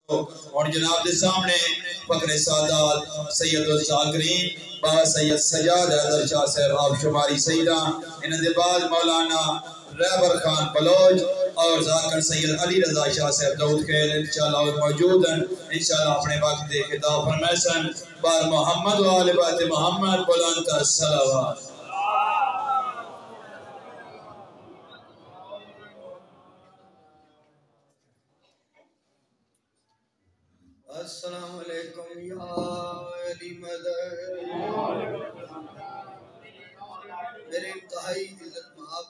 اور جناب دے سامنے فخر سادات سید الزاکرین با سید سجاد حیدر شاہ صاحب آپ شماری سیدہ انہوں دے بعد مولانا رہبر خان بلوچ اور ذاکر سید علی رضا شاہ صاحب دعوت خیل انشاءاللہ موجود ہیں انشاءاللہ اپنے وقت دے خطاب فرمیسن بار محمد و آل بیت محمد بلند الصلوات السلام علیکم یا علی مدد میرے انتہائی عزت محب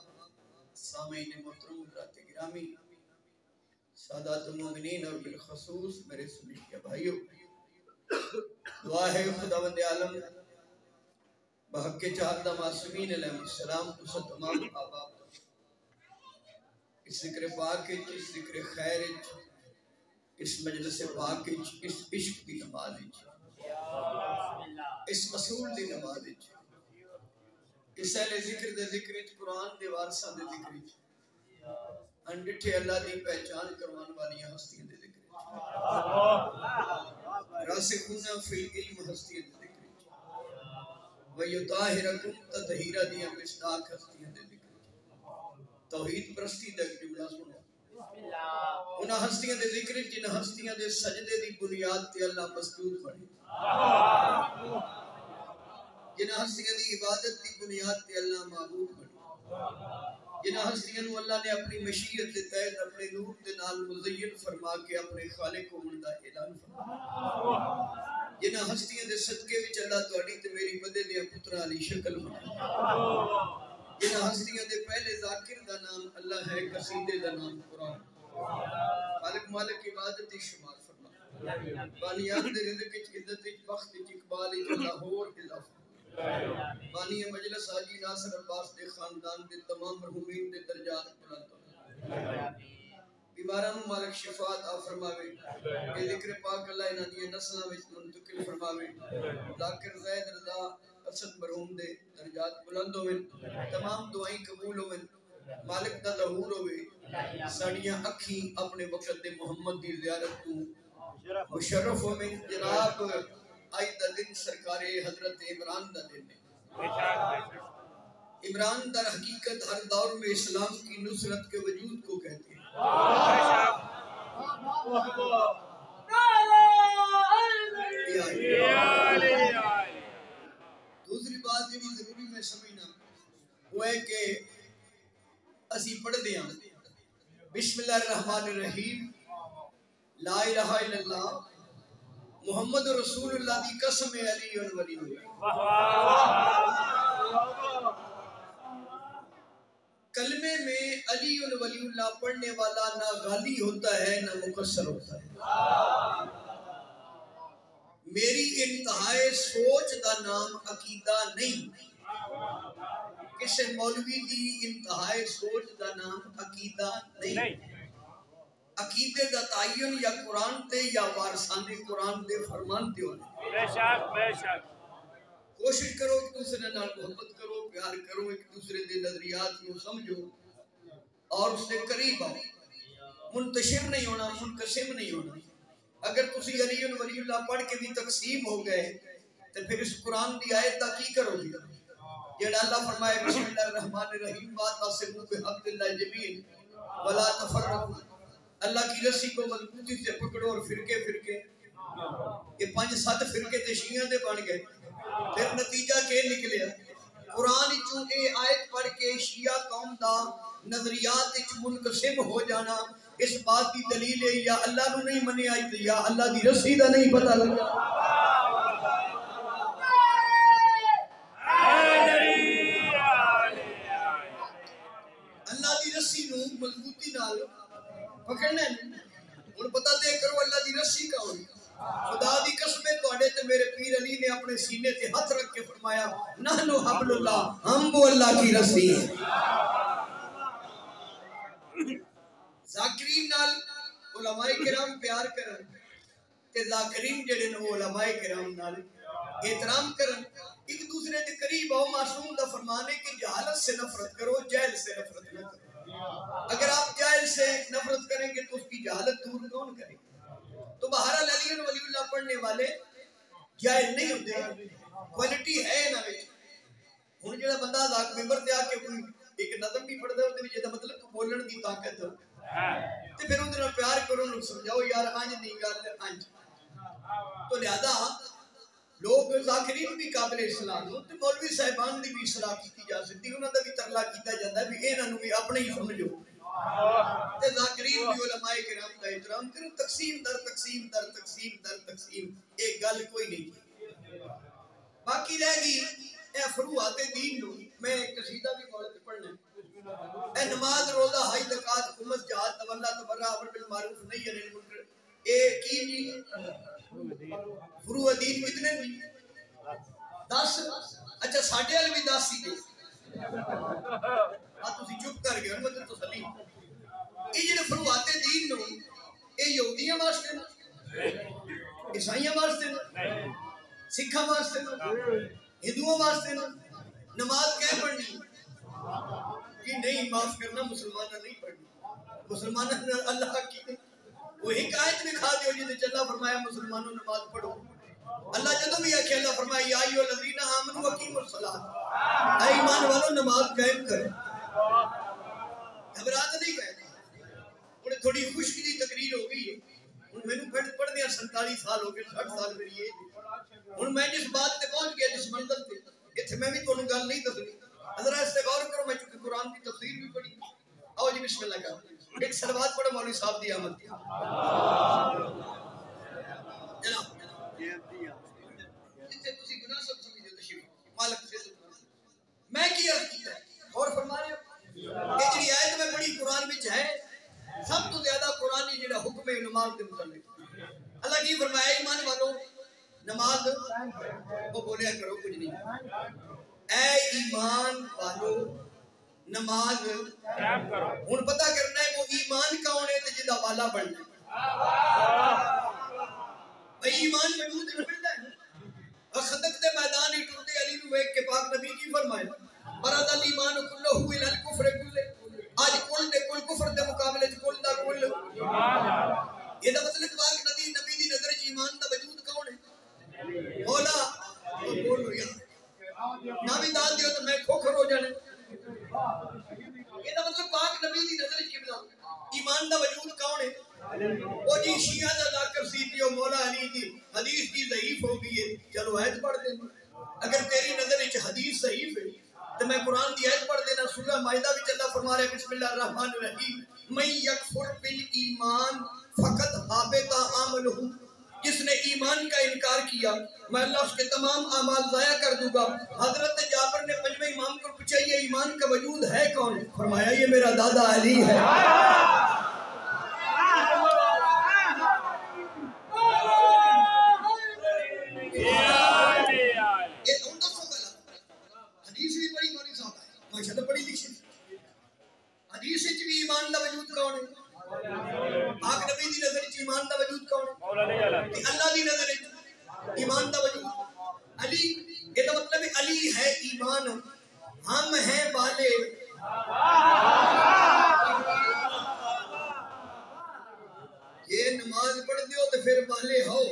سامعین محترم حضرات گرامی سادات المومنین اور بالخصوص میرے سنی کے بھائیوں دعا ہے خداوند عالم بحق چہردہ معصومین علیہ السلام اس تمام آباد اس ذکر پاک اس ذکر خیر اس مجلس پاک اس عشق دی نماز اس اصول دی نماز اس اہل ذکر دے ذکر قرآن دے وارثاں دے ذکر انڈٹھے اللہ دی پہچان کروان والی ہستیاں دے ذکر راسخون فی العلم ہستیاں دے ذکر وَيُطَاهِرَكُمْ تَطْهِيرًا دیا مصداق ہستیاں دے ذکر توحید پرستی دا جملہ سنو انہاں ہستیاں دے ذکر جن ہستیاں دے سجدے دی بنیاد تے اللہ مسجود بنے جن ہستیاں دی عبادت دی بنیاد تے اللہ معبود بنے جن ہستیاں نو اللہ نے اپنی مشیت دے تحت اپنے نور دے نال مزین فرما کے اپنے خالق ہون دا اعلان فرما جن ہستیاں دے صدقے وچ اللہ تہاڈی تے میری مدد دے پتراں دی شکل بنا جن ہستیاں دے پہلے ذاکر دا نام اللہ ہے قصیدے دا نام قرآن خالق مالک عبادت شمار فرما بانیان دے رزق عزت بخت اقبال لاہور اضافہ بانی مجلس حاجی ناصر عباس دے خاندان دے تمام مرحومین دے درجات بلند بیماران مالک شفاعت آ فرماوے اے ذکر پاک اللہ انہاں دی نسلاں وچ منتقل فرماوے ذاکر زید رضا اسد مرحوم دے درجات بلند ہوئے تمام دعائیں قبول ہوئے مالک دا ظہور ہوئے ساڑیاں اکھیں اپنے وقت دے محمد دی زیارت تو مشرف ہوئے جناب آئی دا دن سرکار حضرت عمران دا دن عمران در حقیقت ہر دور میں اسلام کی نصرت کے وجود کو کہتے ہیں دوسری بات جو ضروری میں سمجھنا وہ ہے کہ اسی پڑھ دیا بسم اللہ الرحمن الرحیم لا الہ الا اللہ محمد رسول اللہ دی قسم علی ولی اللہ کلمے میں علی ولی اللہ پڑھنے والا نہ غالی ہوتا ہے نہ مقصر ہوتا ہے میری انتہائی سوچ دا نام عقیدہ نہیں کسے مولوی دی انتہائی سوچ دا نام عقیدہ نہیں عقیدے دا تعین یا قرآن تے یا وارثان قرآن دے فرمان تے ہونے بے شک کوشش کرو ایک دوسرے نال محبت کرو پیار کرو ایک دوسرے دے نظریات کو سمجھو اور اس سے قریب آؤ منتشر نہیں ہونا منقسم نہیں ہونا اگر تسی علی ولی اللہ پڑھ کے بھی تقسیم ہو گئے تو پھر اس قرآن دی آیت دا کی کرو گی جیڑا اللہ فرمائے بسم اللہ الرحمن الرحیم واعتصموا بحبل اللہ جمیعا ولا تفرقوا اللہ کی رسی کو مضبوطی سے پکڑو اور فرقے یہ 5-7 فرقے تے شیعہ دے بن گئے پھر نتیجہ کے نکلیا قرآن چوں اے آیت پڑھ کے شیعہ قوم دا نظریات وچ منقسم ہو جانا اس بات کی دلیل ہے یا اللہ نو نہیں منیا یا اللہ دی رسی دا نہیں پتہ لگا اللہ دی رسی نو مضبوطی نال پکڑنا ہے اور پتہ دے کرو اللہ دی رسی کا ہوئی خدا دی قسمیں توڑے تے میرے پیر علی نے اپنے سینے تے ہاتھ رکھ کے فرمایا نحنو حبل اللہ ہم وہ اللہ کی رسی ہیں ذاکرین نال علماء کرام پیار کرن تے ذاکرین جڑے نو علماء کرام نال احترام کرن ایک دوسرے دے قریب آؤ معصوم دا فرمان ہے کہ جہالت سے نفرت کرو جہل سے نفرت نہ کرو اگر آپ جاہل سے نفرت کریں گے تو اس کی جہالت دور کون کرے گا تو پڑھنے والے جائز نہیں ہوتے، کوالٹی ہے نہ وچ۔ ہن جڑا بندہ ذات ممبر تے آ کے کوئی ایک نظم بھی پڑھدا ہوندے وچ دا مطلب بولن دی طاقت تے پھر اون دے نال پیار کرو، انہوں سمجھاؤ یار انج نہیں گل انج۔ تو لہذا لوگ ذاکرین بھی قابل اصلاح ہو تے مولوی صاحبان دی بھی اصلاح کیتی جا سکتی، انہاں دا بھی ترلا کیتا جاندا ہے بھی انہاں نوں بھی اپنے ہی سمجھو تے ذاکرین بھی علماء کرام دا احترام کرو۔ تقسیم در تقسیم در تقسیم در تقسیم ایک گل کوئی نہیں۔ باقی رہ گئی اے فروعات دین نو، میں قصیدہ بھی بولتے پڑھنا ہے۔ اے نماز روزہ حج زکات خمس جہاد تولا تبرع امر بالمعروف نہی عن المنکر، اے کی جی فروع دین کتنے بھی 10؟ اچھا ساڈے والے بھی 10 ہی نے، ہاں تسی چپ کر گئے مطلب تسلی۔ یہ جڑے فروعات دین نو اے یہودیاں واسطے نے، عیسائیاں واسطے نے، سکھاں واسطے نے، ہندوؤں واسطے نے۔ نماز کہہ پڑھنی کہ نہیں، معاف کرنا مسلمانہ نہیں پڑھنی، مسلمانہ نے اللہ کی وہ ایک آیت میں کھا دیو جی اللہ فرمایا مسلمانوں نماز پڑھو۔ اللہ جدو بھی آکھے اللہ فرمایا یا ایھا الذین آمنوا اقیموا الصلاۃ، اے ایمان والو نماز قائم کرو۔ گھبراہٹ نہیں گئے، انہیں تھوڑی خشکی دی تقریر ہو گئی ہے، میں نے پڑھ دیا 47 سال ہو گئے، 60 سال میری ایج، ہن میں جس بات تے پہنچ گیا جس منزل تے ایتھے میں بھی تانوں گل نہیں دسنی، حضرات اس تے غور کرو۔ میں چونکہ قرآن کی تفسیر بھی پڑھی، آؤ جی بسم اللہ کر ایک صلوات پڑھو مولوی صاحب دی آمد جناب جتنے تسی گناہ سب سمجھے تشریف مالک سے میں کی عرض کیتا ہے اور فرما رہے ہو کہ جی آیت میں پڑھی قرآن وچ ہے سب تو زیادہ قرآنی جڑا حکم ہے نماز دے متعلق۔ اللہ کی فرمایا ایمان والو نماز وہ بولیا کرو کچھ نہیں، اے ایمان والو نماز قائم کرو۔ ہن پتہ کرنا ہے وہ ایمان کون ہے تے جدا والا بننا ہے۔ بھئی ایمان وجود میں ملتا ہے، خندق دے میدان ہی ٹرتے علی نو ویکھ کے پاک نبی کی فرمایا برد الایمان کلہ الی الکفر کلہ، آج کل دے کل کفر دے مقابلے کل دا کل یہ دا مطلب پاک نبی دی نظر وچ ایمان دا وجود کون ہے؟ مولا بولو یار نہ بھی دان دیو تو میں کھوکھر ہو جانے۔ یہ دا مطلب پاک نبی دی نظر وچ قبلہ ایمان دا وجود کون ہے؟ وہ جی شیعہ دا ذاکر سیدھی و مولا علی دی حدیث کی ضعیف ہو گئی ہے، چلو آیت پڑھ دیں۔ اگر تیری نظر وچ حدیث ضعیف ہے تو میں قرآن دی آیت پڑھ دینا۔ سورہ مائدہ وچ اللہ فرما رہے بسم اللہ الرحمن الرحیم من یکفر بالایمان فقط حابط عملہ، جس نے ایمان کا انکار کیا میں اللہ اس کے تمام اعمال ضائع کر دوں گا۔ حضرت جابر نے پنجویں امام کو پوچھا یہ ایمان کا وجود ہے کون؟ فرمایا یہ میرا دادا علی ہے۔ حدیث بھی بڑی بڑی صاحب ہے، ماشاءاللہ بڑی لکھی حدیث وچ بھی ایمان دا وجود کون ہے؟ پاک نبی دی نظر وچ ایمان دا وجود کون ہے؟ اللہ دی نظر وچ ایمان دا وجود علی۔ یہ دا مطلب علی ہے ایمان، ہم ہیں والے۔ یہ نماز پڑھ دیو تو پھر والے ہو،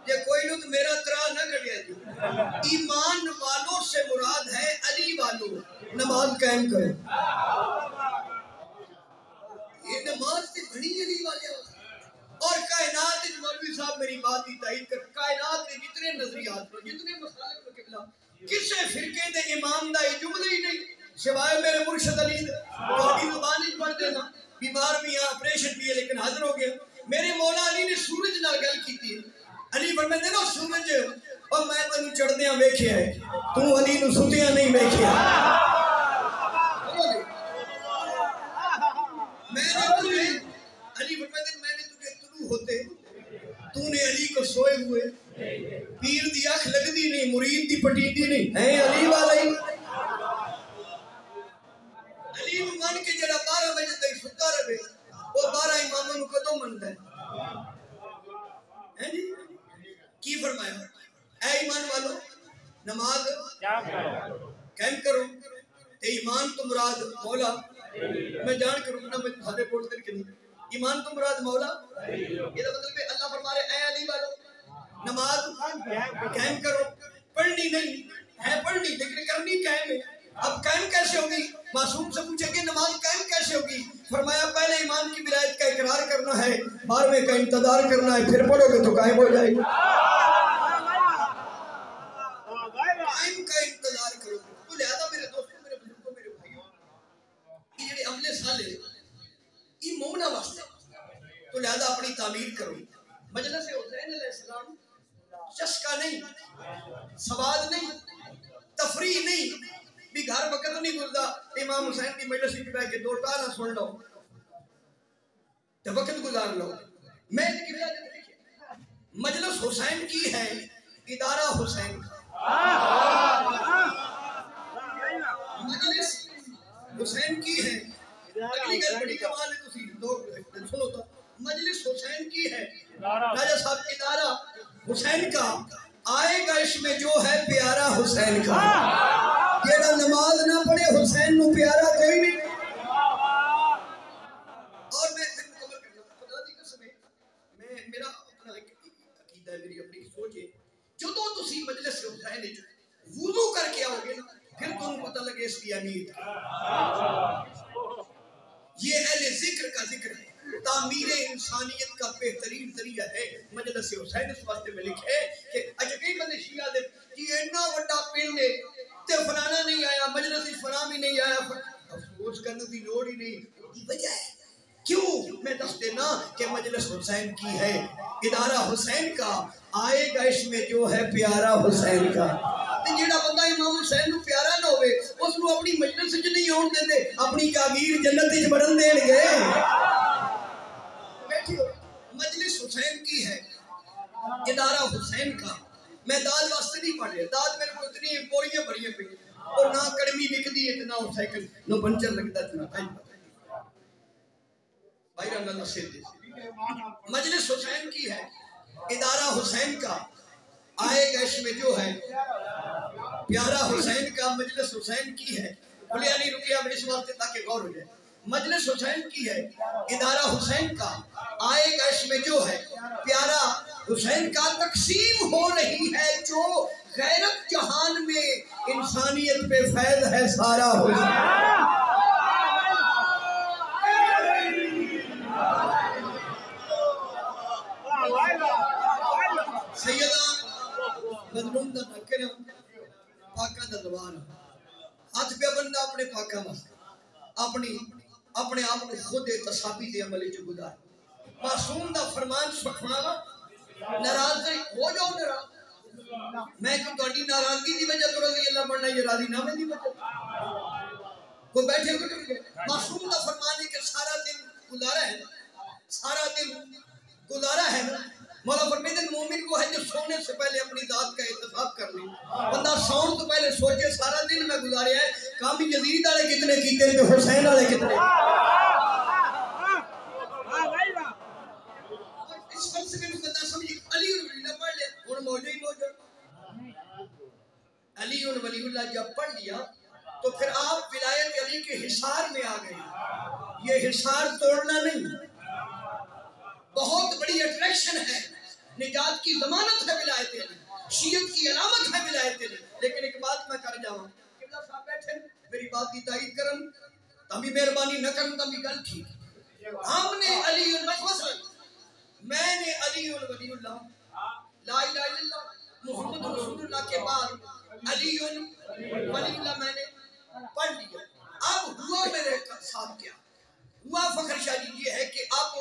یہ کوئی نو تو میرا ترا نہ کٹیا جی۔ ایمان والوں سے مراد ہے علی والوں، نماز قائم کرو۔ یہ نماز سے بڑی علی والے ہو اور کائنات مولوی صاحب میری بات کی تائید کر، کائنات کے جتنے نظریات پر جتنے مسائل پر قبلہ کسے فرقے دے امام دا یہ جملہ ہی نہیں سوائے میرے مرشد علی بہتی زبان ہی پڑھ دینا، بیمار بھی ہے آپریشن بھی ہے لیکن حاضر ہو گیا۔ میرے مولا علی نے سورج نال گل کی تھی، علی فرمائے دینا سورج اور میں تنوں چڑھدیاں ویکھیا ہے تو علی نو ستیاں نہیں ویکھیا۔ میں نے تجھے علی فرمائے میں نے تجھے طلوع ہوتے تو نے علی کو سوئے ہوئے، پیر دی آنکھ لگ دی نہیں مرید دی پٹیندی نہیں ہے علی والا ہی۔ علی نو مان کے جڑا 12 بجے تک ستا رہے وہ 12 اماموں نو کدوں مندا ہے جی؟ کی فرمایا اے ایمان والو نماز قائم کرو تے ایمان تو مراد مولا، میں جان کروں نہ میں سارے بولتے کہ نہیں ایمان تو مراد مولا، یہ مطلب ہے اللہ فرما رہے اے علی والو قائم کرو. پڑھنی نہیں ہے, پڑھنی لیکن کرنی قائم ہے. اب قائم کیسے ہوگی؟ معصوم سے پوچھے کہ نماز قائم کیسے ہوگی؟ فرمایا پہلے ایمان کی ولایت کا اقرار کرنا ہے, 12ویں کا انتظار کرنا ہے, پھر پڑھو گے تو قائم ہو جائے گی. قائم کا انتظار کرو. تو لہذا میرے دوستوں, میرے بزرگوں, میرے بھائیوں, یہ جڑے عملے صالح یہ مومنہ واسطے, تو لہذا اپنی تعمیر کرو. مجلس حسین علیہ السلام چسکا نہیں, سواد نہیں, تفریح نہیں, بھی گھر وقت نہیں گزرتا. امام حسین کی مجلس میں بیٹھ کے 2 ٹارا سن لو تو وقت گزار لو. میں ان کی ولادت لکھی, مجلس حسین کی ہے, ادارہ حسین کا. مجلس حسین کی ہے. اگلی گل بڑی کمال ہے, تسی لوگ سنو تو. مجلس حسین کی ہے, راجہ صاحب ادارہ حسین کا. آئے گا اس میں جو ہے پیارا حسین کا. جیڑا نماز نہ پڑھے حسین نو پیارا کوئی نہیں. اور میں مکمل کرنا, خدا دی قسم ہے, میرا اپنا عقیدہ ہے, میری اپنی سوچ ہے. جدو تسی مجلس حسین وچ وضو کر کے آؤ گے نا, پھر تمہیں پتہ لگے اس کی اہمیت. یہ اہل ذکر کا ذکر ہے. تعمیر انسانیت کا بہترین ذریعہ ہے. مجلس حسین اس واسطے میں لکھے کہ اجکئی بندے شیعہ دے کہ اتنا بڑا پنڈ ہے تے فلانا نہیں آیا, مجلس فلاں بھی نہیں آیا. افسوس کرنے کی لوڑ ہی نہیں. کی وجہ ہے کیوں میں دس دینا کہ مجلس حسین کی ہے, ادارہ حسین کا. آئے گا اس میں جو ہے پیارا حسین کا. جیڑا بندہ امام حسین نو پیارا نہ ہوئے اس نو اپنی مجلس وچ نہیں آن دے, اپنی جاگیر جنت وچ بڑھن دین گے. مجلس حسین کی ہے, ادارہ حسین کا. میں داد واسطے نہیں پڑھ رہا, داد میرے کو اتنی بوریاں بڑیاں پہ, اور نہ کڑمی نکدی ہے, نہ سائیکل نہ پنچر لگتا ہے. بھائی رحمت اللہ سے مجلس حسین کی ہے, ادارہ حسین کا. آئے گا اس میں جو ہے پیارا حسین کا. مجلس حسین کی ہے, بولے علی رکیا میں اس واسطے تاکہ غور ہو جائے. مجلس حسین کی ہے, ادارہ حسین کا. آئے گا اس میں جو ہے پیارا حسین کا. تقسیم ہو رہی ہے جو غیرت جہان میں, انسانیت پہ فیض ہے سارا حسین. سیدہ مظلوم دا نکر پاکاں دا زبان, ہاتھ پہ بندہ اپنے پاکاں واسطے اپنے آپ کو خود تصابی دے عمل جو گزار. معصوم دا فرمان سکھواوا, ناراض ہو جاؤ ناراض. میں کہ تہاڈی ناراضگی دی وجہ تو رضی اللہ پڑھنا یہ راضی نامے دی وجہ. کوئی بیٹھے کوئی معصوم دا فرمان ہے کہ سارا دن گزارا ہے, سارا دن گزارا ہے. مولا فرمیدن مومن کو ہے جو سونے سے پہلے اپنی ذات کا احتساب کر لے. بندہ سون تو پہلے سوچے سارا دن میں گزاریا ہے, کام یزید والے کتنے کیتے ہیں, حسین والے کتنے. اس فلسفے میں بندہ سمجھے علی ولی اللہ پڑھ لیا, ہن موجود ہی موجود. علی ولی اللہ جب پڑھ لیا تو پھر آپ ولایت علی کے حصار میں آ گئے. یہ حصار توڑنا نہیں, بہت بڑی اٹریکشن ہے, نجات کی ضمانت ہے ولایت علی, شیعت کی علامت ہے ولایت علی. لیکن ایک بات میں کر جاؤں, قبلہ صاحب بیٹھے میری بات کی تائید کرن, تمہیں مہربانی نہ کرن, تمہیں گل ٹھیک. ہم نے علی المسوس, میں نے علی ولی اللہ, لا الہ الا اللہ محمد رسول اللہ کے بعد علی ولی اللہ میں نے پڑھ لیا. اب ہوا میرے ساتھ کیا ہوا فخر شاہ جی, یہ ہے کہ اب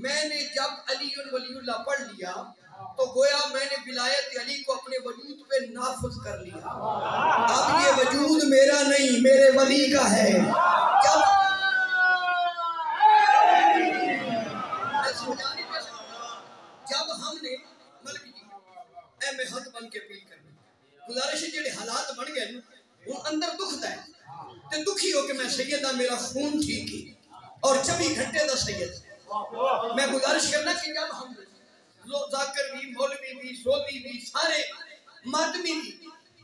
میں نے جب علی ولی اللہ پڑھ لیا تو گویا میں نے ولایت علی کو اپنے وجود پہ نافذ کر لیا. اب یہ وجود میرا نہیں, میرے ولی کا ہے. جب ہم نے ملک جی اے میں حق بن کے اپیل کرنی, گزارش جڑے حالات بن گئے وہ اندر دکھ ہے, تے دکھی ہو کہ میں سیدہ میرا خون ٹھیک ہی اور 24 گھنٹے دا سید. میں گزارش کرنا کہ جب ہم ذاکر بھی, مولوی بھی, سودی بھی, سارے ماتمی بھی,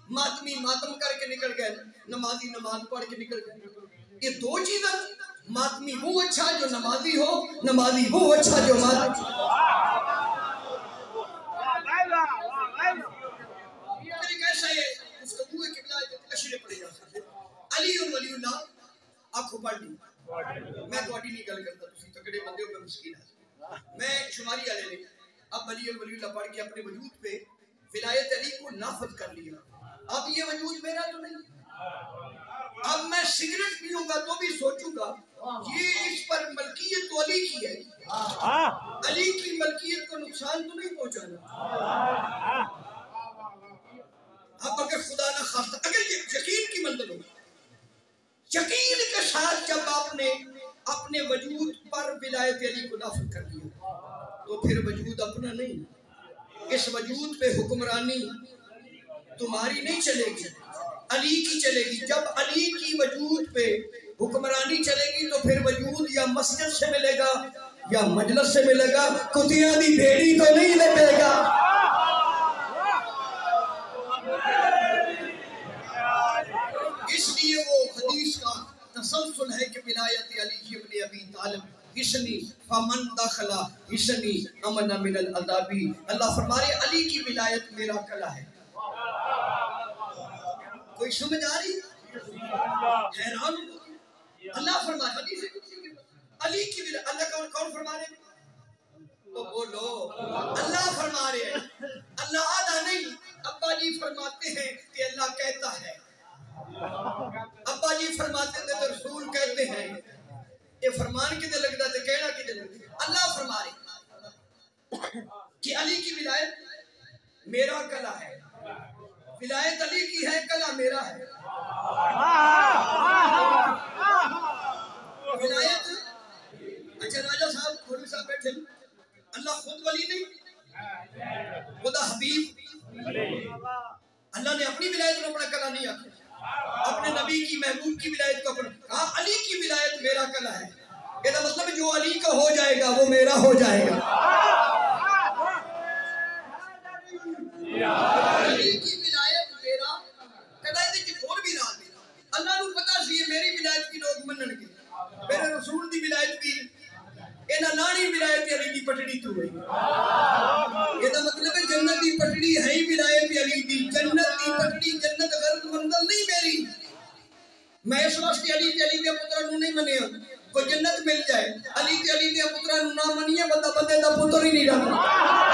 ماتمی ماتم کر کے نکل گئے, نمازی نماز پڑھ کے نکل گئے. یہ دو چیزیں, ماتمی وہ اچھا جو نمازی ہو, نمازی وہ اچھا جو ماتمی. شماری والے نے اب علی ولی اللہ پڑھ کے اپنے وجود پہ ولایت علی کو نافذ کر لیا. اب یہ وجود میرا تو نہیں. اب میں سگریٹ پیوں گا تو بھی سوچوں گا یہ اس پر ملکیت تو علی کی ہے. علی کی ملکیت کو نقصان تو نہیں پہنچانا. اب اگر خدا نہ خواستہ اگر یہ یقین کی منزل ہو, یقین کے ساتھ جب آپ نے اپنے وجود پر ولایت علی کو نافذ کر دیا تو پھر وجود اپنا نہیں. اس وجود پہ حکمرانی تمہاری نہیں چلے گی, علی کی چلے گی. جب علی کی وجود پہ حکمرانی چلے گی تو پھر وجود یا مسجد سے ملے گا یا مجلس سے ملے گا, کتیاں دی بھیڑی تو نہیں ملے گا. اس لیے وہ حدیث کا تسلسل ہے کہ ولایت علی ابن ابی طالب حسنی فمن داخلہ حسنی امن من العذابی. اللہ فرمائے علی کی ولایت میرا کلا ہے. کوئی سمجھ آ رہی؟ حیران. اللہ فرمائے حدیث علی کی ولایت. اللہ کون فرما رہے؟ تو بولو اللہ فرما رہے ہیں. اللہ آدھا نہیں. ابا جی فرماتے ہیں کہ اللہ کہتا ہے, ابا جی فرماتے تھے تو رسول کہتے ہیں. یہ فرمان کدھر لگتا تھا, کہنا کدھر لگتا. اللہ فرما رہے کہ علی کی ولایت میرا کلا ہے. ولایت علی کی ہے, کلا میرا ہے. ولایت اچھا راجہ صاحب مولوی صاحب بیٹھے, اللہ خود ولی نہیں, خدا حبیب. اللہ نے اپنی ولایت کو اپنا کلا نہیں آتا, اپنے نبی کی محبوب کی ولایت کو اپنا کہا علی کی ولایت میرا کلا ہے. یہ مطلب جو علی کا ہو جائے گا وہ میرا ہو جائے گا. علی کی ولایت میرا کلا ہے. کہ اور بھی راہ میرا اللہ نو پتا سی میری ولایت کی لوگ منن گے, میرے رسول دی ولایت بھی اینا لانی ولایت علی دی پٹڑی تو ہوئی. یہ مطلب ہے جنت دی پٹڑی ہے ہی ولایت علی دی. جنت دی پٹڑی جنت غرض منزل نہیں میری. میں اس واسطے علی دے پترا نو نہیں منیا کوئی جنت مل جائے. علی دے پترا نو نہ منیا بندہ بندے دا پتر ہی نہیں رہتا.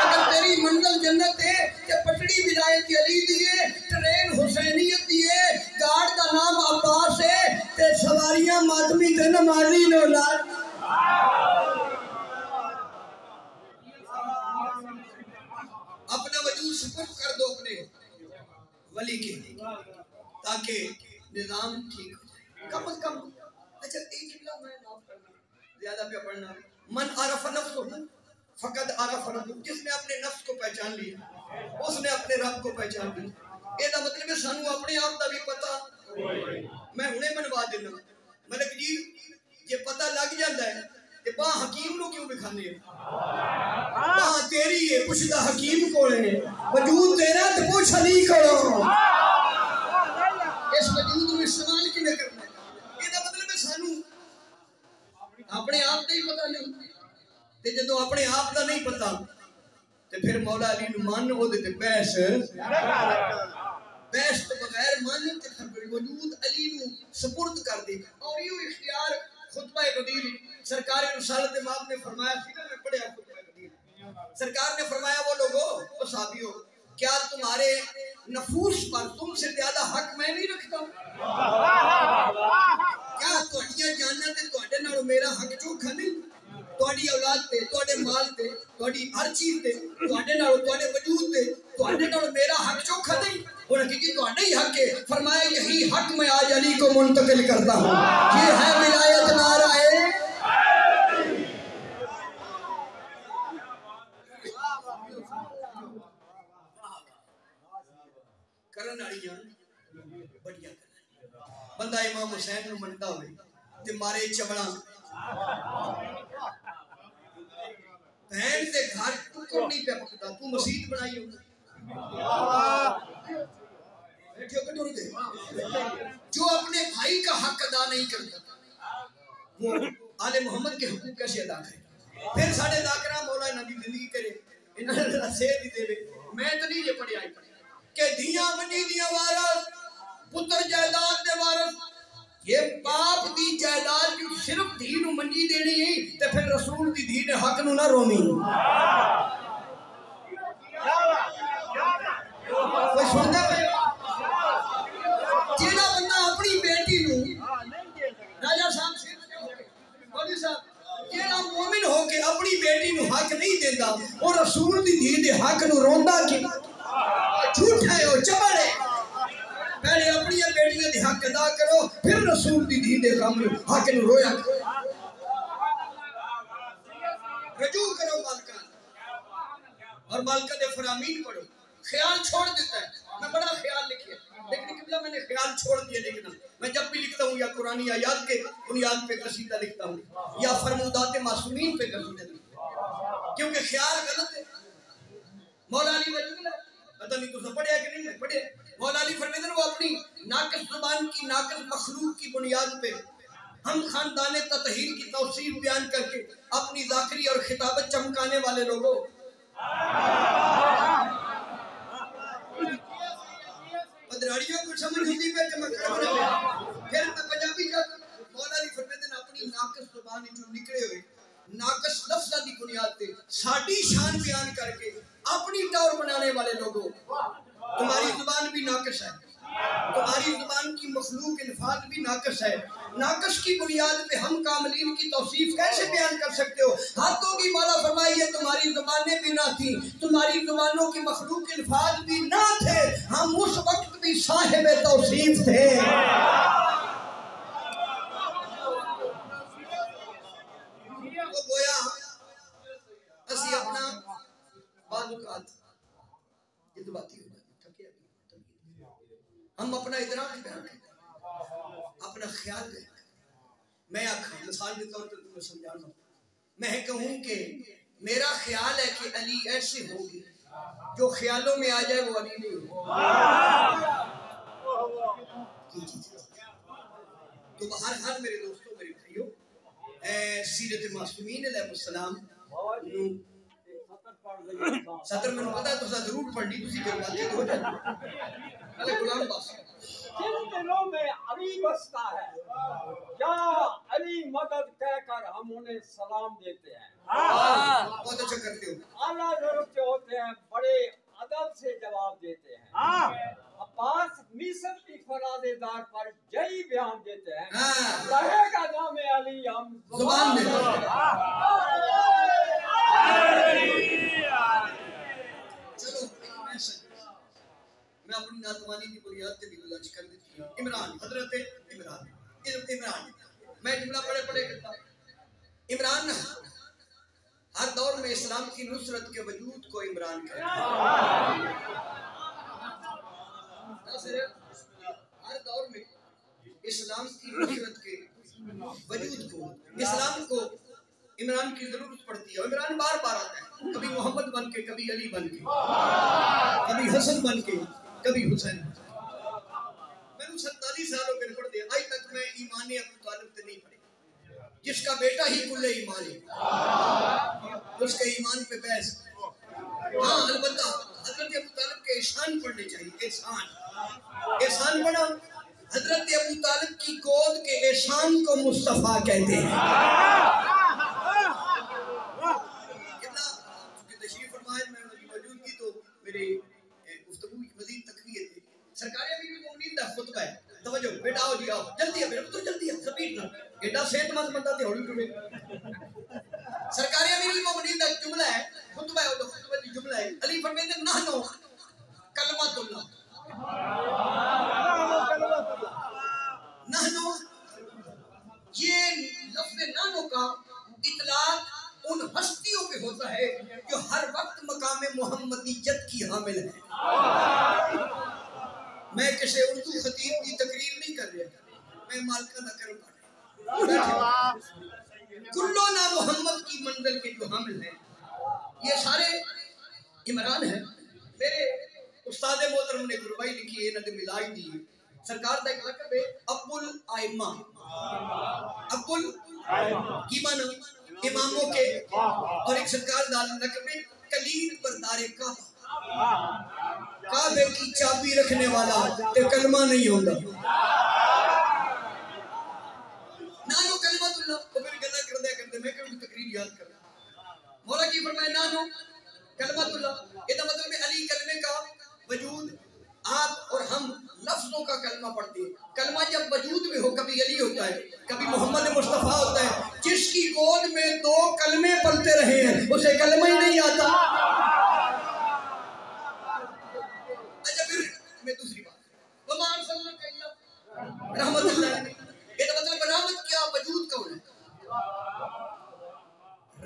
اگر تیری منزل جنت ہے کہ پٹڑی ولایت علی دی ہے, ٹرین حسینیت دی ہے, گارڈ دا نام عباس ہے, تے سواریاں ماتمی تے نمازی نو لال. اپنا وجود سپرد کر دو اپنے ولی کے تاکہ نظام ٹھیک ہو جائے. کم از کم اچھا ایک جملہ میں معاف کرنا, زیادہ پہ پڑھنا. من عرف نفسہ فقد عرف رب. جس نے اپنے نفس کو پہچان لیا اس نے اپنے رب کو پہچان لیا. یہ مطلب ہے سانو اپنے آپ کا بھی پتا. میں ہنے منوا دینا ملک جی, یہ پتہ لگ جاتا ہے کہ باں حکیم نو کیوں دکھانے ہیں. باں تیری ہے پوچھتا حکیم کو ہے, وجود تیرا تو پوچھ علی کرو. اس وجود میں استعمال کی نہ کرنا. یہ مطلب ہے سانو اپنے آپ کا ہی پتہ نہیں. تے جدو اپنے آپ کا نہیں پتا تے پھر مولا علی نو مان ہو دے تے بحث تو بغیر مان تے وجود علی نو سپرد کر دے. اور یہ اختیار خطبہ غدیر سرکار رسالت امام نے فرمایا سی نا, میں پڑھیا خطبہ غدیر. سرکار نے فرمایا وہ لوگو وہ صحابیو, کیا تمہارے نفوس پر تم سے زیادہ حق میں نہیں رکھتا؟ کیا تہاڈیاں جاناں تے تہاڈے نال میرا حق چوکھا نہیں؟ تہاڈی اولاد تے, تہاڈے مال تے, تہاڈی ہر چیز تے, تہاڈے نال تہاڈے وجود تے, تہاڈے نال میرا حق چوکھا نہیں؟ انہوں نے کہا تہاڈا ہی حق ہے. فرمایا یہی حق میں آج علی کو منتقل کرتا ہوں. یہ ہے ولایت نعرہ ہے. کرن والیاں بڑیاں کرن. بندہ امام حسین نو منتا ہوئے تے مارے چمڑا بہن تے گھر ٹکر نہیں پہ پکتا, تو مسجد بنائی ہو بیٹھے ہو کہ ٹر گئے. جو اپنے بھائی کا حق ادا نہیں کرتا وہ آل محمد کے حقوق کیسے ادا کرے. پھر ساڑھے ذاکرہ مولا نبی زندگی کرے انہاں نے سید دے دے. میں تو نہیں یہ پڑھیا کہ دھیاں بنی دیاں وارث, پتر جائیداد دے وارث, یہ باپ دی جائیداد جو صرف دھی نو منجی دینی ہے تے پھر رسول دی دھی نے حق نو نہ رومی کوئی سنتا ہے جیڑا بندہ اپنی بیٹی نو راجہ صاحب مولوی صاحب جیڑا مومن ہو کے اپنی بیٹی نو حق نہیں دیندا وہ رسول دی دھی دے حق نو روندا کی جھوٹا ہے وہ چبڑ ہے پہلے اپنی بیٹیاں دی حق ادا کرو پھر رسول دی دھی دے حق نو رویا کرو رجوع کرو مالکہ اور مالکہ دے فرامین پڑھو خیال چھوڑ دیتا ہے میں بڑا خیال لکھیا لیکن قبلہ میں نے خیال چھوڑ دیا لکھنا میں جب بھی لکھتا ہوں یا قرآنی آیات کے بنیاد پہ قصیدہ لکھتا ہوں یا فرمودات معصومین پہ قصیدہ لکھتا ہوں کیونکہ خیال غلط ہے مولا علی کا جملہ پتہ نہیں تو سب پڑھیا کہ نہیں پڑھے مولا علی فرمیدن وہ اپنی ناقص زبان کی ناقص مخلوق کی بنیاد پہ ہم خاندان تطہیر کی توصیف بیان کر کے اپنی ذاکری اور خطابت چمکانے والے لوگوں پدراڑیوں کو سمجھ ہوتی پہ چمکانے والے پھر میں پنجابی جاتا مولا علی فرمیدن اپنی ناقص زبان جو نکلے ہوئے ناقص لفظہ دی بنیاد پہ ساڑھی شان بیان کر کے اپنی ٹور بنانے والے لوگوں تمہاری زبان بھی ناقص ہے تمہاری زبان کی مخلوق الفاظ بھی ناقص ہے ناقص کی بنیاد پہ ہم کاملین کی توصیف کیسے بیان کر سکتے ہو ہاتھوں کی مولا فرمائیے تمہاری زبانیں بھی نہ تھیں تمہاری زبانوں کی مخلوق الفاظ بھی نہ تھے ہم اس وقت بھی صاحب توصیف تھے تو گویا اسی اپنا بعض یہ تو باتی ہوگا ہم اپنا ادراک بیان کرتے ہیں اپنا خیال بیان کرتے ہیں میں مثال کے طور پر تمہیں سمجھانا میں کہوں کہ میرا خیال ہے کہ علی ایسے ہوگی جو خیالوں میں آ جائے وہ علی نہیں ہوگی تو بہرحال میرے دوستوں میرے بھائیوں سیرت معصومین علیہ السلام سطر میں پتا ہے تو ضرور پڑھنی تسی پھر بات ہو جائے غلام باس جن دلوں میں علی بستا ہے یا علی مدد کہہ کر ہم انہیں سلام دیتے ہیں بہت اچھا کرتے ہو اعلیٰ ضرورت کے ہوتے ہیں بڑے ادب سے جواب دیتے ہیں عباس میسر کی فراد دار پر یہی بیان دیتے ہیں رہے گا نام علی ہم زبان میں چلو میں اپنی ناتوانی کی بنیاد سے بھی گزارش کر دیتی ہوں عمران حضرت عمران میں جملہ پڑھے کرتا ہوں عمران ہر دور میں اسلام کی نصرت کے وجود کو عمران کہتے ہیں ہر دور میں اسلام کی نصرت کے وجود کو اسلام کو عمران کی ضرورت پڑتی ہے عمران بار بار آتا ہے کبھی محمد بن کے کبھی علی بن کے کبھی حسن بن کے کبھی حسین میں نے 47 سال ہو گئے پڑھ دیا آج تک میں ایمان ابو طالب سے نہیں پڑھی جس کا بیٹا ہی کل ایمان ہے اس کے ایمان پہ بحث ہاں البتہ حضرت ابو طالب کے احسان پڑھنے چاہیے احسان پڑھا حضرت ابو طالب کی گود کے احسان کو مصطفیٰ کہتے ہیں تشریف فرمائے میں موجود کی تو میرے گفتگو کی مزید تقویت ہے سرکار امیر المومنین دا خطبہ ہے توجہ بیٹا آؤ جی آؤ جلدی ہے میرے تو جلدی ہے سپیڈ نہ ایڈا صحت مند بندہ تے ہولی ٹوے سرکار امیر المومنین دا جملہ ہے خطبہ ہے وہ خطبہ دی جملہ ہے علی فرمیندے نحنو کلمۃ اللہ نحنو یہ لفظ نحنو کا اطلاق ان ہستیوں پہ ہوتا ہے جو ہر وقت مقام محمدیت کی حامل ہے میں کسی اردو خطیب کی تقریر نہیں کر رہا میں مالکہ نہ کروں کلو نا محمد کی منزل کے جو حامل ہیں یہ سارے عمران ہیں میرے استاد محترم نے قربائی لکھی ہے نہ ملائی دی سرکار دا ایک لقب ہے ابو الائمہ ابو کی معنی اماموں کے اور ایک سرکار دا لقب ہے کلید بردار کعبہ کعبے کی چابی رکھنے والا تے کلمہ نہیں ہوتا یاد کرنا. مولا کی فرمائے نانو کلمۃ اللہ، یہ مطلب ہے علی کلمے کا وجود. آپ اور ہم لفظوں کا کلمہ پڑھتے ہیں. کلمہ جب وجود میں ہو کبھی علی ہوتا ہے کبھی محمد مصطفیٰ ہوتا ہے. جس کی گود میں 2 کلمے پلتے رہے ہیں اسے کلمہ ہی نہیں آتا. اچھا پھر میں دوسری بات ومان صلی اللہ علیہ رحمت اللہ، یہ مطلب رحمت کیا وجود کون ہے؟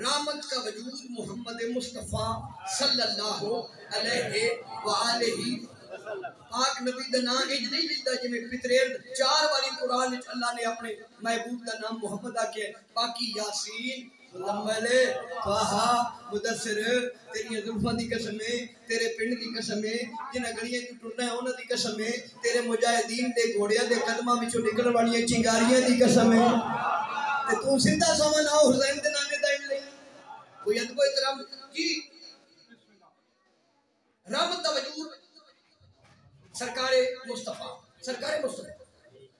رحمت کا وجود محمد مصطفیٰ صلی اللہ علیہ وآلہ پاک نبی دا نام اج نہیں لکھتا جی میں پتریر 4 والی قرآن اللہ نے اپنے محبوب دا نام محمد آکے. باقی یاسین مزمل طہا مدثر تیری زلفاں دی قسم ہے، تیرے پنڈ دی قسم ہے، جنہاں گڑیاں تو ٹرنا ہے انہاں دی قسم ہے، تیرے مجاہدین دے گھوڑیاں دے قدماں وچوں نکلن والیاں چنگاریاں دی قسم ہے. تے تو سیدھا سمجھ آ حسین دے نام دا نہیں کوئی ادب و احترام جی. رحمت دا وجود سرکار مصطفیٰ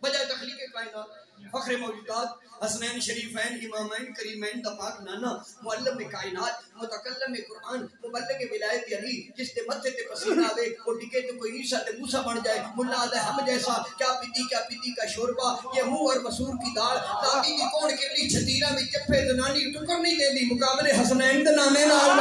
بجائے تخلیق کائنات فخر موجودات حسنین شریفین امامین کریمین دا پاک نانا معلم کائنات متکلم قرآن مبلغ ولایت علی جس دے متھے تے پسینہ آوے وہ ڈگے تو کوئی عیسیٰ تے موسیٰ بن جائے. ملا آدھے ہم جیسا کیا پیتی کا شوربہ یہ منہ اور مسور کی داڑ دادی کی کون کرلی چھتیرہ میں چپے زنانی ٹکر نہیں دے دی مقابلے حسنین دا نامے نال.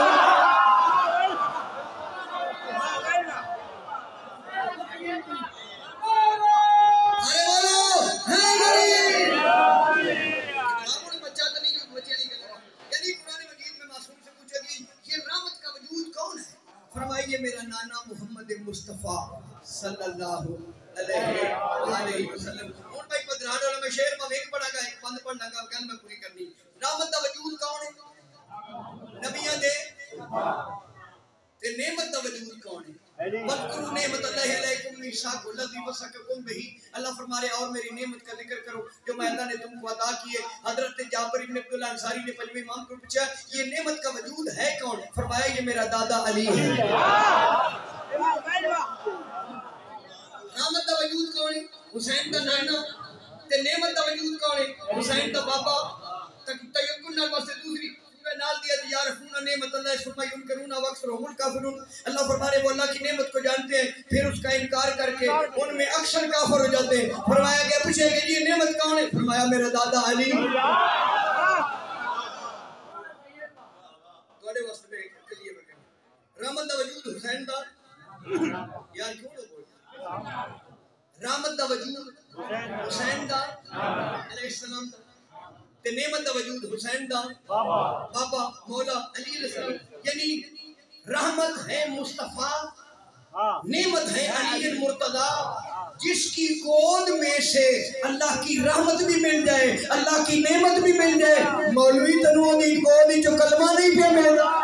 فرمائیے میرا نانا محمد مصطفیٰ صلی اللہ علیہ وآلہ وسلم. اور بھائی پدران والا میں شعر میں ایک پڑھا گا ایک بند پڑھنا گا گل میں پوری کرنی. رحمت دا وجود کون ہے؟ نبیاں دے تے نعمت دا وجود کون ہے؟ وَذْكُرُوا نعمت اللہ علیکم میثاق الذی وثقکم بہ. اللہ فرما رہے اور میری نعمت کا ذکر کرو جو میں اللہ نے تم کو عطا کی ہے. حضرت جابر بن عبداللہ انصاری نے پنجویں امام کو پوچھا یہ نعمت کا وجود ہے کون؟ فرمایا یہ میرا دادا علی ہے. رحمت دا وجود کون ہے؟ حسین دا نانا. تے نعمت دا وجود کون ہے؟ حسین دا بابا. تیقن نال واسطے دوسری نال دیا یا رفون نعمت اللہ ثم ينكرون واكثرهم الكافرون. اللہ فرما رہے وہ اللہ کی نعمت کو جانتے ہیں پھر اس کا انکار کر کے ان میں اکثر کافر ہو جاتے ہیں. فرمایا گیا پوچھے کہ یہ نعمت کون ہے؟ فرمایا میرا دادا علی. تھوڑے واسطے میں کلیے بگے رحمت دا وجود حسین دا یار کیوں نہ بول. رحمت دا وجود حسین دا علیہ السلام دا تے نعمت دا وجود حسین دا بابا مولا علی علیہ السلام. یعنی رحمت ہے مصطفیٰ نعمت ہے علی المرتضی جس کی گود میں سے اللہ کی رحمت بھی مل جائے اللہ کی نعمت بھی مل جائے. مولوی تنوں دی گود جو کلمہ نہیں پہ ملتا.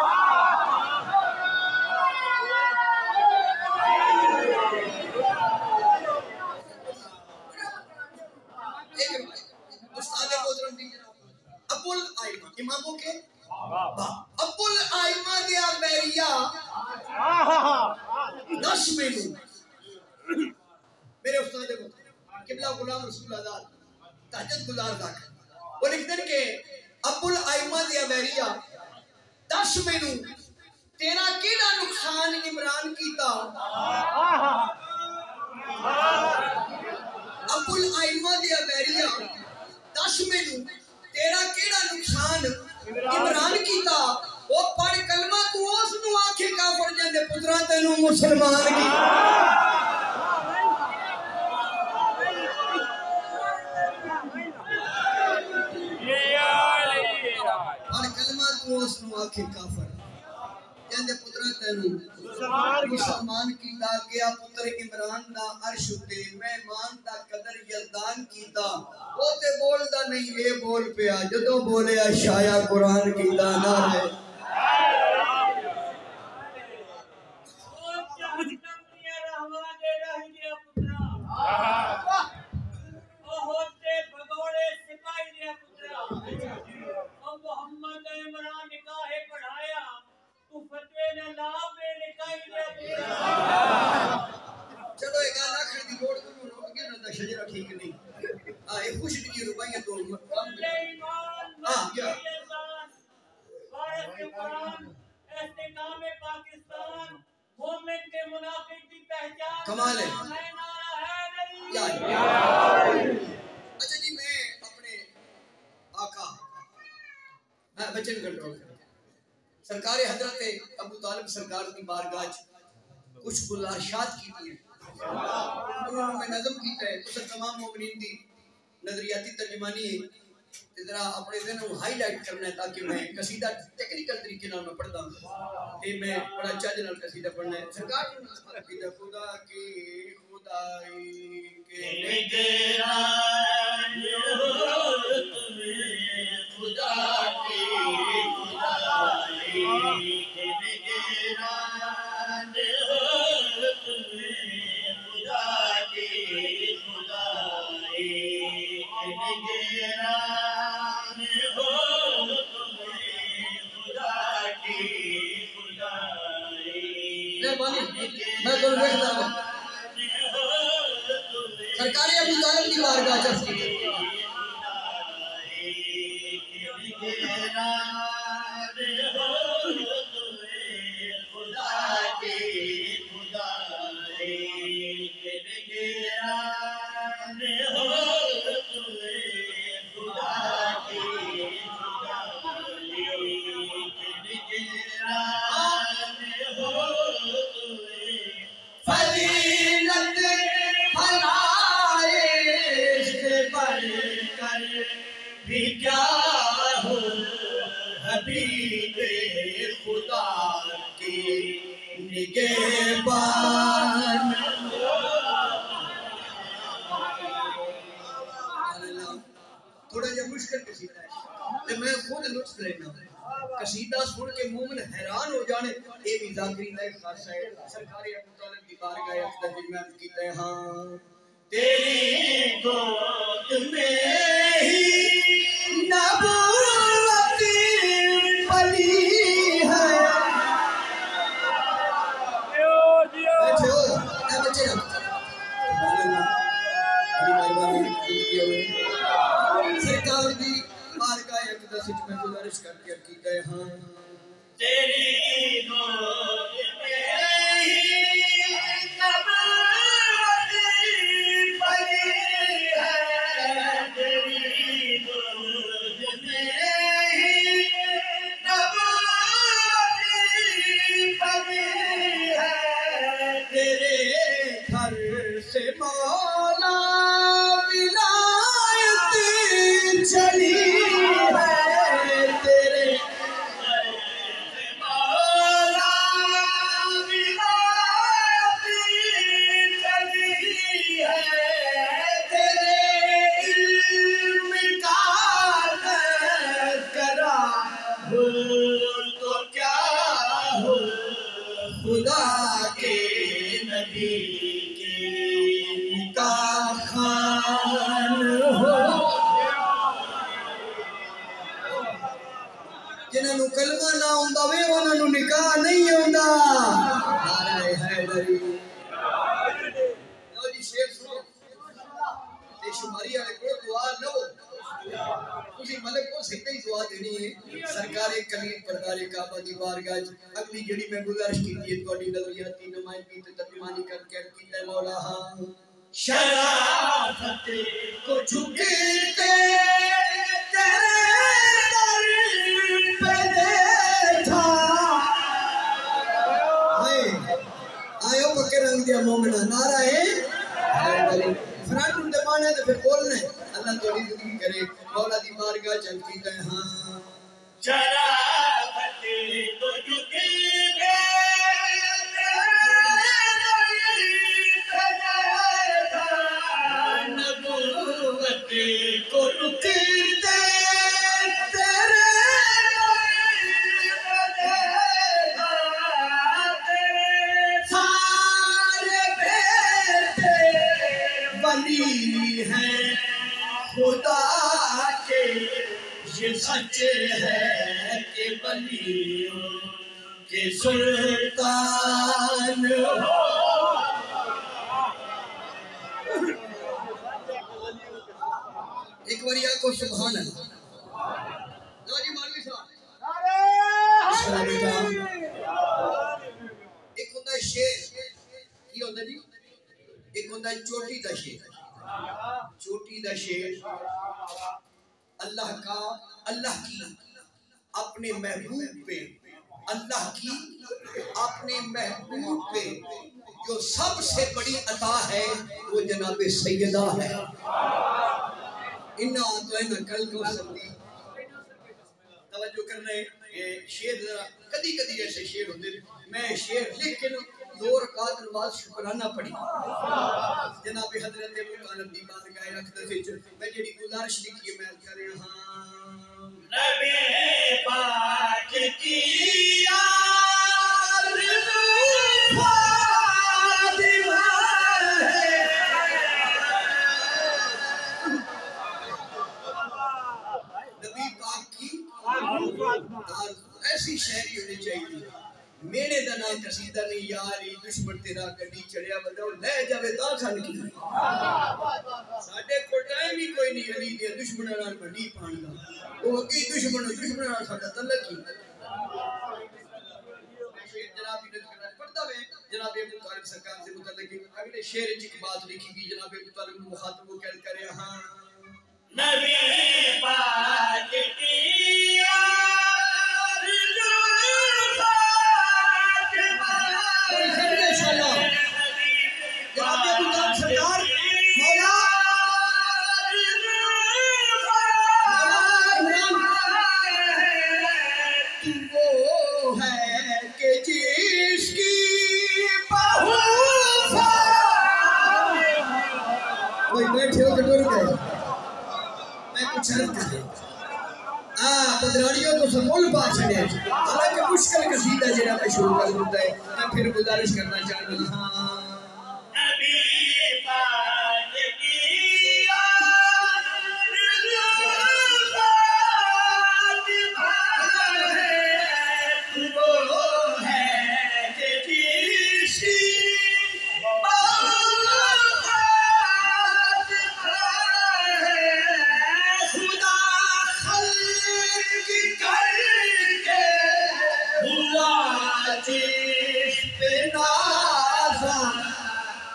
اماموں کے ابو الائمہ دیا بیریا 10 مہینوں میرے استاد کو قبلہ غلام رسول آزاد تہجد گزار تھا. وہ لکھتے ہیں کہ ابو الائمہ دیا بیریا 10 مہینوں تیرا کیڑا نقصان عمران کیتا. ابو الائمہ دیا بیریا 10 مہینوں تیرا کیڑا نقصان عمران کیتا. وہ پڑھ کلمہ تو اس نو آکھے کافر جاندے پترا تینوں مسلمان کی. پڑھ کلمہ تو اس نو آکھے کافر جاندے پترا تینوں مسلمان کیتا. گیا پتر عمران دا عرش تے مہمان دا قدر یزدان کیتا. وہ تے بول دا نہیں اے بول پیا جدو بولے شایا قرآن کیتا. نعرہ چلو ایک گل آخر دی لوڑ تو ہو گیا نا شجرہ ٹھیک نہیں. خوش نہیں روپائیاں تو پاکستان مومن کے منافق کی پہچان کمال ہے اچھا جی میں اپنے آقا میں بچن کنٹرول سرکار حضرت ابو طالب سرکار کی بارگاہ کچھ گزارشات کی ہیں انہوں نے نظم کیتا ہے تو تمام مومنین دی نظریاتی ترجمانی ہے ذرا اپنے ذہن کو ہائی لائٹ کرنا ہے تاکہ میں قصیدہ ٹیکنیکل طریقے نال میں پڑھتا ہوں کہ میں بڑا اچھا جنال قصیدہ پڑھنا ہے سرکار نے خدا کی خدائی کے نگران ہو تمہیں خدا کی خدائی کے نگران ہو تمہیں خدا کی خدائی کے نگران ہو تمہیں خدا کی خدائی میں تو دیکھتا ہوں سرکاری ابو طالب کی بارگاہ چاہتی ہے بھی کیا ہو حبیب خدا کی نگہبان تھوڑا جا مشکل قصیدہ ہے تو میں خود لطف لینا قصیدہ سن کے مومن حیران ہو جانے اے بھی ذاکری کا ایک خاصہ ہے سرکار ابو طالب کی بارگاہ اقدر جنات کی تے ہاں تیری گود میں ہی نبوت پلی ہے سرکار دی بارگاہ اقدر سچ میں گزارش کر کے عقیدہ ہاں تیری گود میں ہی نبوت پلی ہے تیری گود میں ہی نبوت پلی ہے تیرے گھر سے مولا ولایت چلی ہے تیرے گھر سے مولا ولایت چلی ہے تیرے علم کا تذکرہ ہو تو کیا ہو خدا کے نبی کے نکاح خان ہو جنہاں نو کلمہ نہ ہوندا وے انہاں نو نکاح نہیں ہوندا نعرہ حیدری لو جی شیر سنو تے شماری والے کو دعا لو تسی ملک کو سیدھے ہی دعا دینی ہے سرکار کلیم پردار کعبہ دی بارگاہ اگلی جڑی میں گزارش کیتی ہے تہاڈی نظریاتی نمائندگی تے ترجمانی کر کے کیتا مولا ہاں شرافت کو جھکتے تیرے در پہ دیکھا آئے پکے رنگ دیا مومنہ نعرہ ہے فرانٹ ان دمانے تو پھر بولنے اللہ تو زندگی کرے مولا دی بارگاہ چل کیتا ہے ہاں شرافت کو جھکتے نبوت کو رکتے تیرے سارے بیٹے ولی ہیں خدا کے یہ سچ ہے کہ ولیوں کے سلطان ہو ایک باری کو سبحان اللہ لو جی مولوی صاحب ہوتا جی ایک ہوتا ہے چوٹی دا شیر چوٹی دا شیر اللہ کی اپنے محبوب پہ اللہ کی اپنے محبوب پہ جو سب سے بڑی عطا ہے وہ جناب سیدہ ہے انہا تو ہے نا کل کو سبھی توجہ کر رہے ہیں شیر ذرا کدی کدی ایسے شیر ہوتے میں شیر لیکن 2 رکعت نماز شکرانہ پڑھی جناب حضرت ابو طالب دی بارگاہ اقدس وچ میں جڑی گزارش لکھی ہے میں کر رہا ہاں نبی پاک کی ایسی شہری ہونی چاہیے میرے دا نام قصیدہ نہیں یاری دشمن تیرا گڈی چڑھیا بداؤ لے جاوے تا کھن کی ساڈے کو ٹائم ہی کوئی نہیں علی دے دشمناں نال بڑی پان دا او کی دشمناں نال ساڈا تعلق ہی جناب پڑھتا ہے جناب ابو طالب سرکار سے متعلق اگلے شعر وچ ایک بات لکھی گئی جناب ابو طالب مخاطب کو کہہ کرے ہاں نبی پاک کی بدرانیوں کو سمول پاس چھڑے حالانکہ مشکل قصیدہ جنہاں میں شروع کر دیتا ہے میں پھر گزارش کرنا چاہتا ہوں نبی پاک کی وہ ہے کہ جس کی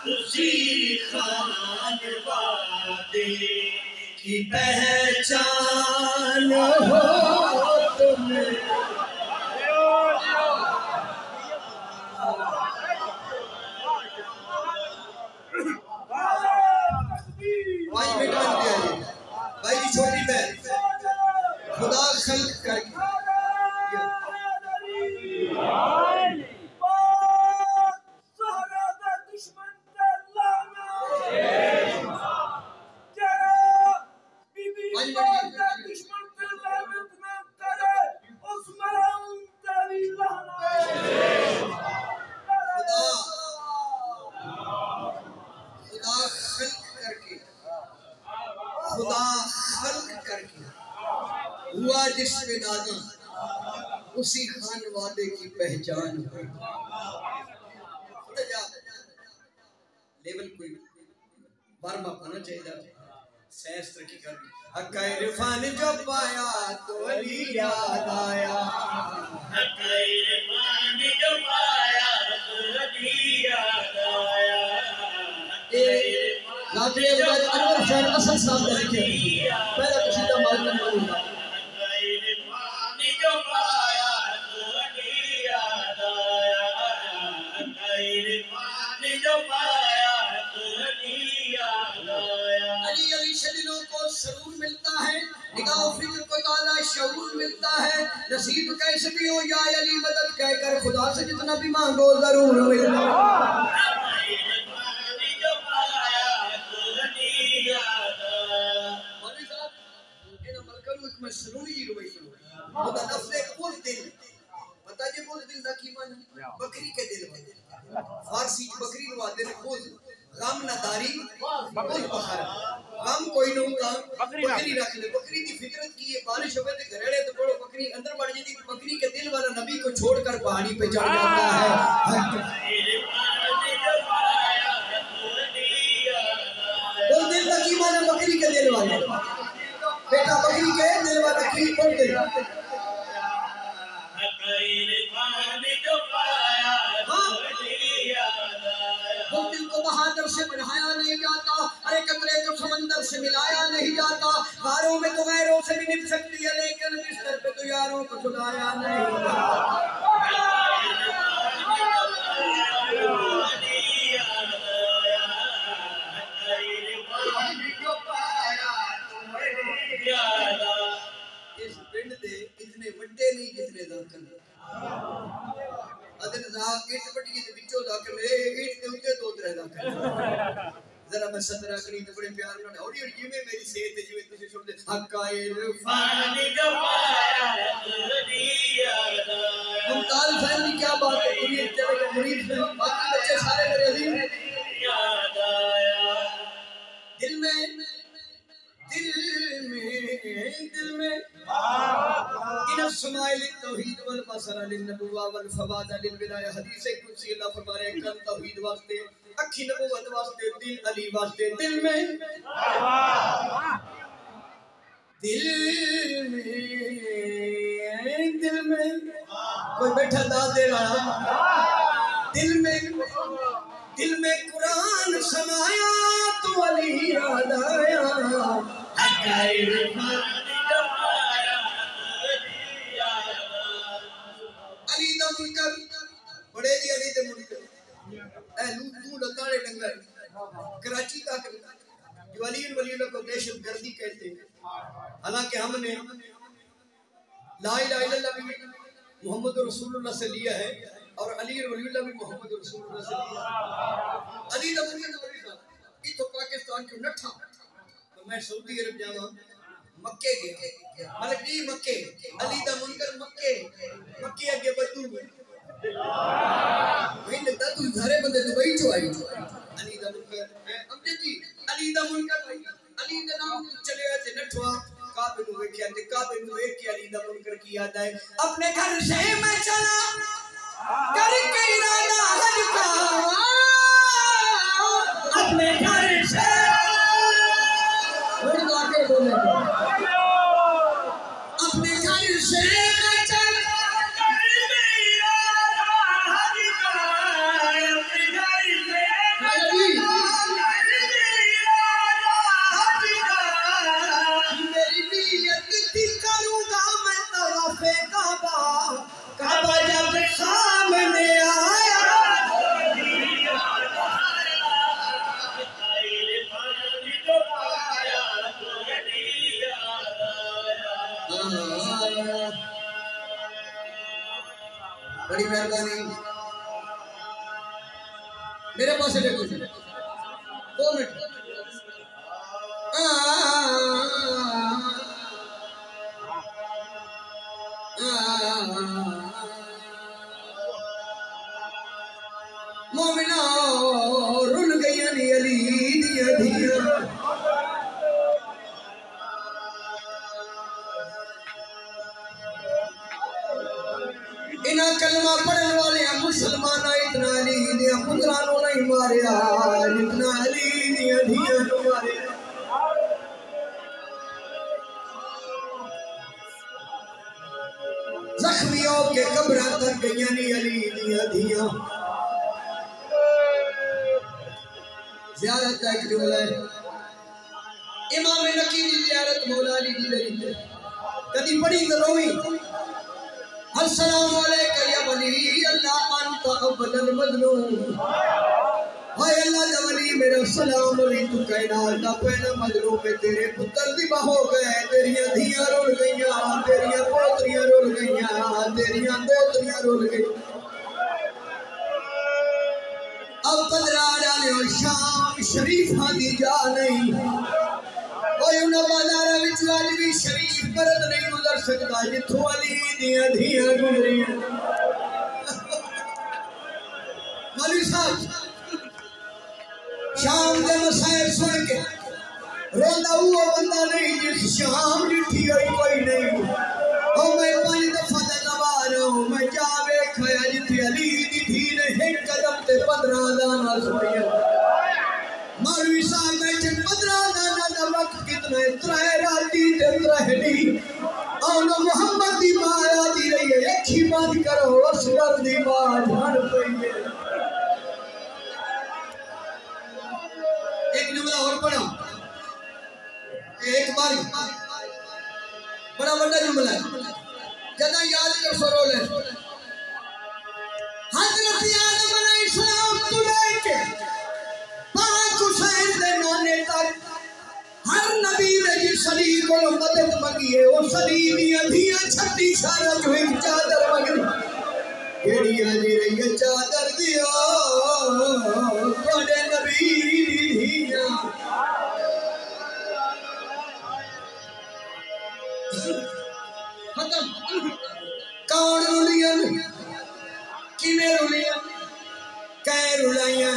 اسی خان وادے کی پہچان ہو تم بھائی بیٹا بھائی کی چھوٹی بہن خدا خلق کر کے ہوا جس میں دادا اسی خان وادے کی پہچان ہو لیول کوئی بارما پانا چاہیے تھا سینس ترقی کر دی حقہ عرفان جو پایا تو علی یاد آیا حقہ عرفان جو پایا تو علی یاد آیا ناطری عباد انور شہر اصل صاحب نے لکھے پہلا قصیدہ مالکن مولوگا علی سے دلوں کو سرور ملتا ہے نگاہ و فکر کو تعالی شعور ملتا ہے نصیب کیسے بھی ہو یا علی مدد کہہ کر خدا سے جتنا بھی مانگو ضرور ملتا میں سنونی جی روئی سنونی وہ دا لفظ بول دل پتہ جی بول دل دا کی معنی بکری کے دل میں فارسی بکری نو آتے ہیں بول غم نہ داری بول بخار غم کوئی نہ ہوگا بکری رکھ لے بکری دی فطرت کی یہ بارش ہوئے تھے گھریڑے تو بڑو بکری اندر بڑھ جاتی بکری کے دل والا نبی کو چھوڑ کر پہاڑی پہ چڑھ جاتا ہے بول دل دا کی معنی بکری کے دل والا بیٹا بکری کے دل والا کی بول دل بول دل سے بڑھایا نہیں جاتا، ہر ایک قطرے کو سمندر سے ملایا نہیں جاتا، غاروں میں تو غیروں سے بھی نپ سکتی ہے لیکن بستر پہ تو یاروں کو سلایا نہیں جاتا۔ اس پنڈ دے اتنے وڈے نہیں جتنے داخل ادن راہ ایٹ بڑی دے وچوں داخل ایٹ دے اوتے دو ترے داخل ذرا میں صدر اکریم تے بڑے پیار نال اور یہ میری صحت تے جویں تسی سن دے حقائے فانی گوایا ممتاز صاحب کی کیا بات ہے، مرید چلے گئے، مرید میں باقی بچے سارے میرے عظیم یاد آیا دل میں ان السماء للتوحید والبصر للنبوہ والفواد للولایہ حدیث قدسی اللہ فرما رہے ہیں کل توحید واسطے، اکھی نبوت واسطے، دل علی واسطے، دل میں کوئی بیٹھا داد دے رہا دل میں قرآن سمایا تو علی یاد آیا حقائے علی دا منکر بڑے جی علی دے منکر اے لو لتاڑے ڈنگر کراچی کا جو علی ولی اللہ کو دہشت گردی کہتے ہیں، حالانکہ ہم نے لا الہ الا اللہ بھی محمد رسول اللہ سے لیا ہے اور علی ولی اللہ بھی محمد رسول اللہ سے لیا ہے۔ علی دا منکر ولی صاحب یہ تو پاکستان کیوں نٹھا تو میں سعودی عرب جاواں مکے گیا ملک جی مکے علی دا منکر مکے اگے بدو وہی لگتا تو سارے بندے دبئی چو آئی علی دا منکر امجد جی علی دا منکر علی دا نام چلے آئے تھے نٹھوا کعبے نو ویکھیا تے کعبے نو ویکھ کے علی دا منکر کی یاد آئے اپنے گھر سے میں چلا کر کے ارادہ حج کا اپنے گھر سے اپنے گھر سے میں چلا کر کے ارادہ حج کا اپنے گھر سے کروں گا میں طواف کعبہ جب سامنے آیا بڑی مہربانی میرے پاس دیکھو 2 منٹ مومنہ رل گئی علی دیا دیا انہاں کلمہ پڑھن والے مسلمان اتنا علی دیا پترانو نہیں ماریا جتنا علی دیا دیا ماریا زخمیوں کے قبرہ تک گئیاں نہیں علی دیا دیا زیارت ایک جملہ ہے امام نقی دی زیارت مولا علی دی لگی کدی پڑھی تو روئی السلام علیکہ یا ولی اللہ انت افضل المظلوم اے اللہ دا ولی میرا سلام علی تو کائنات دا پہلا مظلوم ہے تیرے پتر ذبح ہو گئے تیریاں دھیاں رول گئیاں تیریاں پوتریاں رول گئیاں تیریاں دوتریاں رول گئیاں اب قدرہ ڈالے اور شام شریف دی جا نہیں کوئی انہاں بازارہ وچ علی بھی شریف برد نہیں گزر سکتا جتھوں علی دیاں دھیاں گزریاں مولوی صاحب شام دے مسائل سن کے روندا ہوا بندہ نہیں جس شام ڈٹھی ہوئی کوئی نہیں او میں 5 دفعہ دا گواہ ہوں میں جا ویکھیا جتھے علی دی دھی نے ایک قدم تے 15 دانا سنیا مولوی صاحب بیٹھے 15 دانا دا وقت کتنا ہے 3 راتی تے 3 دی آنو محمد دی ماں آدھی رہی ہے اکھی بند کرو اصغر دی ماں جھڑ پئی ہے ایک جملہ اور پڑھا ایک بار بڑا بڑا جملہ ہے جدا یاد کر فرول ہے حضرت آدم علیہ السلام تو لے کے پاک حسین دے نانے تک ہر نبی نے جس صلیب کو مدد مانگی ہے وہ صلیب دیا دیا چھٹی سارا جو ایک چادر مانگی کیڑیا جی رہی چادر دیا بڑے نبی دیا ختم کون رولیا کیویں رولیا کئے رولائیاں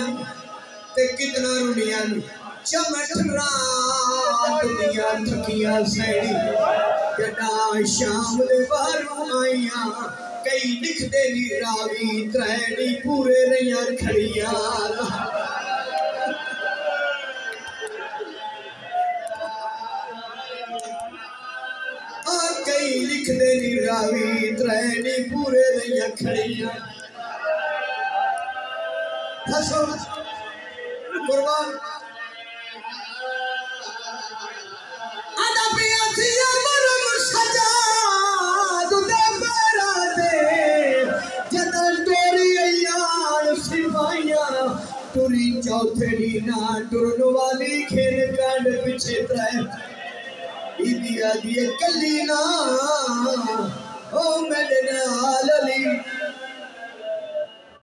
تے کتنا رولیا چمٹ رات دیا تھکیاں سیڑی جنا شام دے باہروں آئیاں کئی لکھ دے دی راوی ترینی پورے ریاں کھڑیاں کئی لکھ دے دی راوی ترینی پورے ریاں کھڑیاں حسن قربان ٹوری چوتھے دینا ٹرن والی کھین کانڈ پچھے ترائے بی بی آدھی کلی نا او میڈے نال علی